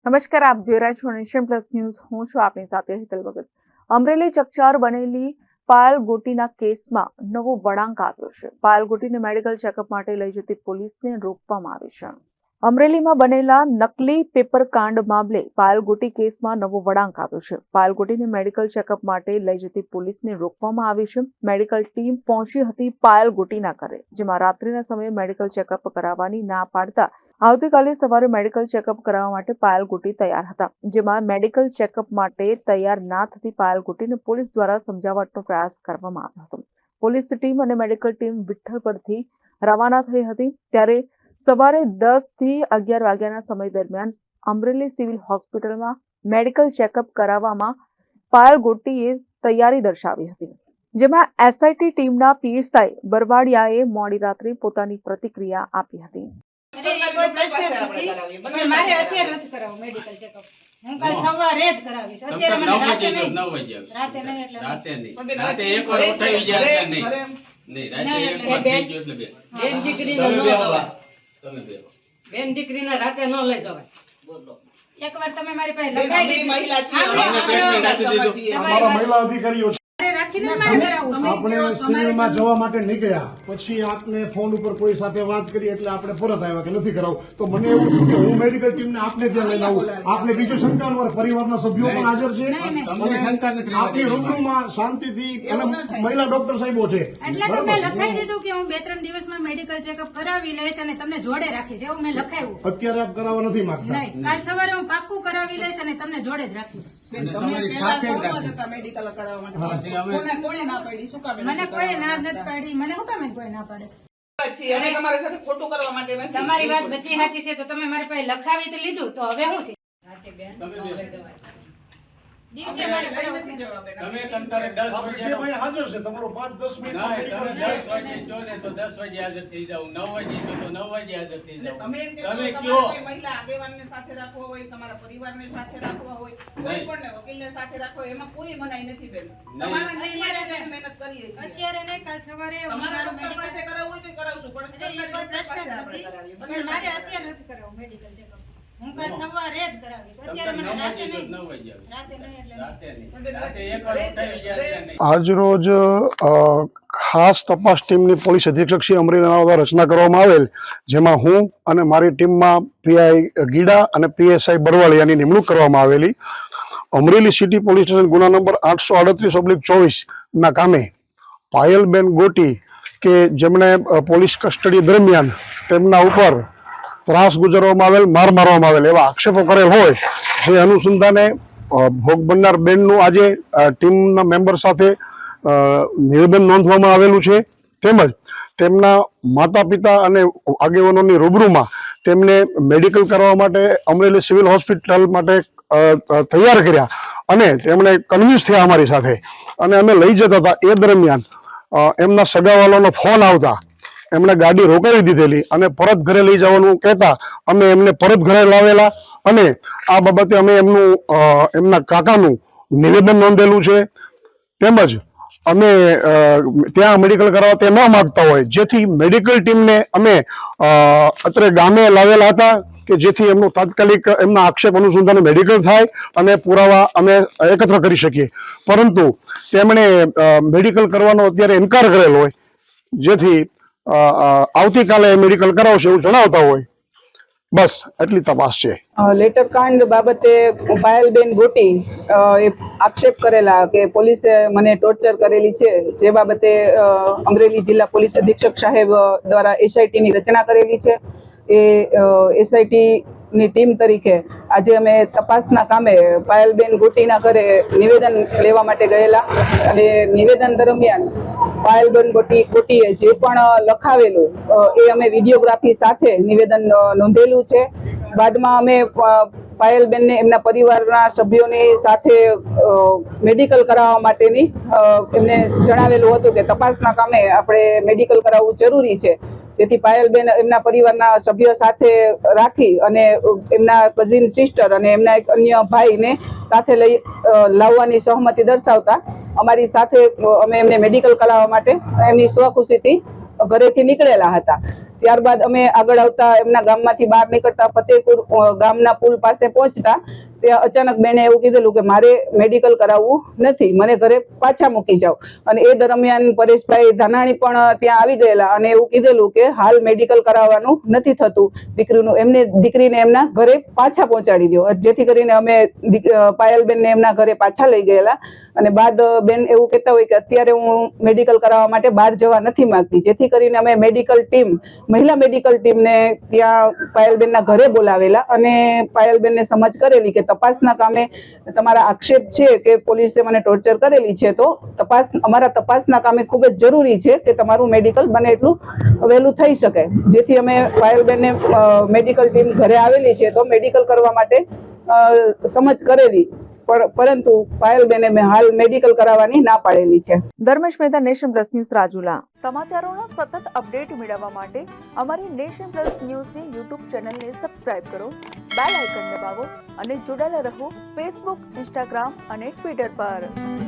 નમસ્કાર, આપ જોઈ રહ્યા છો નેશન પ્લસ ન્યૂઝ। હું છું આપની સાથે હિતલ ભગત। અમરેલી ચકચાર બનેલી પાયલ ગોટીના કેસમાં નવો વળાંક આવ્યો છે। પાયલ ગોટીને મેડિકલ ચેકઅપ માટે લઈ જતી પોલીસને રોકવામાં આવી છે। અમરેલીમાં બનેલા નકલી પેપર કાંડ મામલે પાયલ ગોટી કેસમાં નવો વળાંક આવ્યો છે। પાયલ ગોટીને મેડિકલ ચેકઅપ માટે લઈ જતી પોલીસને રોકવામાં આવી છે। મેડિકલ ટીમ પહોંચી હતી પાયલ ગોટીના ઘરે, જેમાં રાત્રિના સમયે મેડિકલ ચેકઅપ કરાવવાની ના પાડતા આવતીકાલે સવારે મેડિકલ ચેકઅપ કરાવવા માટે પાયલ ગોટી તૈયાર હતા, જેમાં મેડિકલ ચેકઅપ માટે તૈયાર ના થતી પાયલ ગોટીને પોલીસ દ્વારા સમજાવટનો પ્રયાસ કરવામાં આવ્યો હતો। પોલીસ ટીમ અને મેડિકલ ટીમ વિઠ્ઠલ પરથી રવાના થઈ હતી, ત્યારે સવારે 10 થી 11 વાગ્યાના સમય દરમિયાન અમરેલી સિવિલ હોસ્પિટલમાં મેડિકલ ચેકઅપ કરાવવામાં પાયલ ગોટીએ તૈયારી દર્શાવી હતી, જેમાં એસઆઈટી ટીમના પીએસઆઈ બરવાડિયાએ મોડી રાત્રે પોતાની પ્રતિક્રિયા આપી હતી। કોઈ પ્રશ્ન નથી, પણ મારે અત્યારે નથી કરાવવું મેડિકલ ચેકઅપ। હું કાલ સવારે જ કરાવીશ, અત્યારે મને રાતે નહીં, રાતે નહીં એટલે રાતે નહીં, રાતે એક વાર ઉઠાવી જાય નહીં, રાતે એક વાર થઈ ગયો એટલે બેન દીકરીને ન જવાય, તમે બેન દીકરીને રાતે ન લઈ જવાય। બોલો એકવાર તમે મારી પાસે લગાવી મહિલા છીએ, અમારા મહિલા અધિકારીઓ આપણે સિવિલમાં જવા માટે નીકળ્યા પછી આપને ફોન ઉપર કોઈ સાથે વાત કરી એટલે આપણે પરત આવ્યા કે નથી કરાવું, તો મને એવું થયું કે હું મેડિકલ ટીમને આપને ત્યાં લઈને આવું। આપને બીજું શંકા અમારા પરિવારના સભ્યો પણ હાજર છે, આપની રૂબરૂમાં શાંતિથી અને મહિલા ડોક્ટર સાહેબો છે, એટલે મેં લખાઈ દીધું કે હું 2-3 દિવસમાં મેડિકલ ચેકઅપ કરાવી લઈશ અને તમને જોડે રાખીશ, એવું મેં લખાયું। અત્યારે આપ કરાવવા નથી માંગતા? નહીં, કાલ સવારે હું પાક્કું કરાવી લઈશ અને તમને જોડે જ રાખીશ। મને કોઈ ના નથી પાડી, મને શું કામ કોઈ ના પાડે? તમારી વાત બધી સાચી છે, તો તમે મારી પાસે લખાવી તો લીધું, તો હવે શું છે? દિવસે મારે તમે કંટાળે 10 વાગે હાજર છે, તમારો 5-10 મિનિટ ના તમે 10 વાગે જો ને તો 10 વાગે હાજર થઈ જાવ, 9 વાગે તો 9 વાગે હાજર થઈ જાવ। તમે કયો મહિલા આગેવાનને સાથે રાખવો હોય, તમારા પરિવારને સાથે રાખવા હોય, કોઈ પણ વકીલને સાથે રાખવો હોય, એમાં કોઈ મનાઈ નથી બેન। તમારા નિયમ મહેનત કરીએ છીએ, અત્યારે નહીં, કાલ સવારે તમારા મેડિકલ પાસે કરાવવું હોય તો કરાવશું, પણ કોઈ પ્રશ્ન નથી, પણ મારે અત્યારે નથી કરાવવું મેડિકલ ચેકઅપ। હું કાલ સવારે જ કરાવીશ, અત્યારે મને રાતે નહીં, 9 વાગે રાતે નહીં એટલે રાતે નહીં, રાતે એક વાર ઉઠાવી જાય નહીં। આજરોજ ખાસ તપાસ ટીમની પોલીસ અધિક્ષક શ્રી અમરેલીના દ્વારા રચના કરવામાં આવેલ, જેમાં હું અને મારી ટીમમાં પીઆઈ ગીડા અને પીએસઆઈ બરવાળિયાની નિમણૂક કરવામાં આવેલી। અમરેલી સિટી પોલીસ સ્ટેશન ગુના નંબર 838/24 ના કામે પાયલબેન ગોટી કે જેમણે પોલીસ કસ્ટડી દરમિયાન તેમના ઉપર ત્રાસ ગુજારવામાં આવેલ, માર મારવામાં આવેલ એવા આક્ષેપો કરેલ હોય, જે અનુસંધાને ભોગ બનનાર બેનનું આજે ટીમના મેમ્બર સાથે નિવેદન નોંધવામાં આવેલું છે, તેમજ તેમના માતા પિતા અને આગેવાનોની રૂબરૂમાં તેમને મેડિકલ કરવા માટે અમરેલી સિવિલ હોસ્પિટલ માટે તૈયાર કર્યા અને તેમણે કન્વિન્સ થયા અમારી સાથે, અને અમે લઈ જતા હતા એ દરમિયાન એમના સગાવાલાનો ફોન આવતા એમણે ગાડી રોકાવી દીધેલી અને પરત ઘરે લઈ જવાનું કહેતા અમે એમને પરત ઘરે લાવેલા, અને આ બાબતે અમે એમના કાકાનું નિવેદન નોંધેલું છે, તેમજ અમે ત્યાં મેડિકલ કરાવવા તે ન માગતા હોય, જેથી મેડિકલ ટીમને અમે અત્રે ગામે લાવેલા હતા કે જેથી એમનું તાત્કાલિક એમના આક્ષેપ અનુસંધાને મેડિકલ થાય અને પુરાવા અમે એકત્ર કરી શકીએ, પરંતુ તેમણે મેડિકલ કરવાનો અત્યારે ઇનકાર કરેલો હોય, જેથી આવતીકાલે મેડિકલ કરાવશે એવું જણાવતા હોય। બસ એટલી તપાસ છે। લેટર કાંડ બાબતે પાયલબેન ગોટી એ આક્ષેપ કરેલા કે પોલીસે મને ટોર્ચર કરેલી છે, જે બાબતે અમરેલી જિલ્લા પોલીસ અધિક્ષક સાહેબ દ્વારા એસઆઈટીની રચના કરેલી છે। એ એસઆઈટીની ટીમ તરીકે આજે અમે તપાસના કામે પાયલબેન ગોટીના ઘરે નિવેદન લેવા માટે ગયેલા, અને નિવેદન દરમિયાન પાયલબેન ગોટીએ જે પણ લખાવેલું એ અમે વિડીયોગ્રાફી સાથે નિવેદન નોંધેલું છે। બાદમાં અમે પાયલબેનને એમના પરિવારના સભ્યોની સાથે મેડિકલ કરાવવા માટેની એમને જણાવેલું હતું કે તપાસના કામે આપણે મેડિકલ કરાવવું જરૂરી છે, જેથી પાયલબેન એમના પરિવારના સભ્યો સાથે રાખી અને એમના કઝિન સિસ્ટર અને એમના એક અન્ય ભાઈને સાથે લઈ લાવવાની સહમતિ દર્શાવતા અમારી સાથે અમે એમને મેડિકલ કરાવવા માટે એમની સ્વખુશીથી ઘરેથી નીકળેલા હતા। ત્યારબાદ અમે આગળ આવતા એમના ગામમાંથી બહાર નીકળતા ફતેહપુર ગામના પુલ પાસે પહોંચતા ત્યાં અચાનક બેને એવું કીધેલું કે મારે મેડિકલ કરાવવું નથી, મને ઘરે પાછા મૂકી જાઓ. અને એ દરમિયાન પરેશભાઈ ધાનાણી પણ ત્યાં આવી ગયેલા અને એવું કીધેલું કે હાલ મેડિકલ કરાવવાનું નથી થતું, દીકરીને એમના ઘરે પાછા પહોંચાડી દો. જેથી કરીને અમે પાયલબેનને એમના ઘરે પાછા લઈ ગયેલા. અને બાદ બેન એવું કહેતા હોય કે અત્યારે હું મેડિકલ કરાવવા માટે બહાર જવા નથી માંગતી. જેથી કરીને અમે મહિલા મેડિકલ ટીમને ત્યાં પાયલબેનના ઘરે બોલાવેલા અને પાયલબેનને સમજ કરેલી કે તપાસના કામે તમારા આક્ષેપ છે કે પોલીસે મને ટોર્ચર કરેલી છે, તો અમારા તપાસના કામે ખૂબ જ જરૂરી છે કે તમારું મેડિકલ બને એટલું વહેલું થઈ શકે. જેથી અમે પાયલબેનને મેડિકલ ટીમ ઘરે આવેલી છે તો મેડિકલ કરવા માટે સમજ કરેલી, પરંતુ પાયલબેને મેં હાલ મેડિકલ કરાવવાની ના પાડેલી છે. Dharmesh Mehta, Nation Plus News, Rajula. સમાચારોના સતત અપડેટ મેળવવા માટે અમારી નેશન પ્લસ ન્યૂઝની યુટ્યુબ ચેનલને સબસ્ક્રાઇબ કરો, બેલ આઇકન દબાવો અને જોડાયેલા રહો ફેસબુક, ઇન્સ્ટાગ્રામ અને ટ્વિટર પર.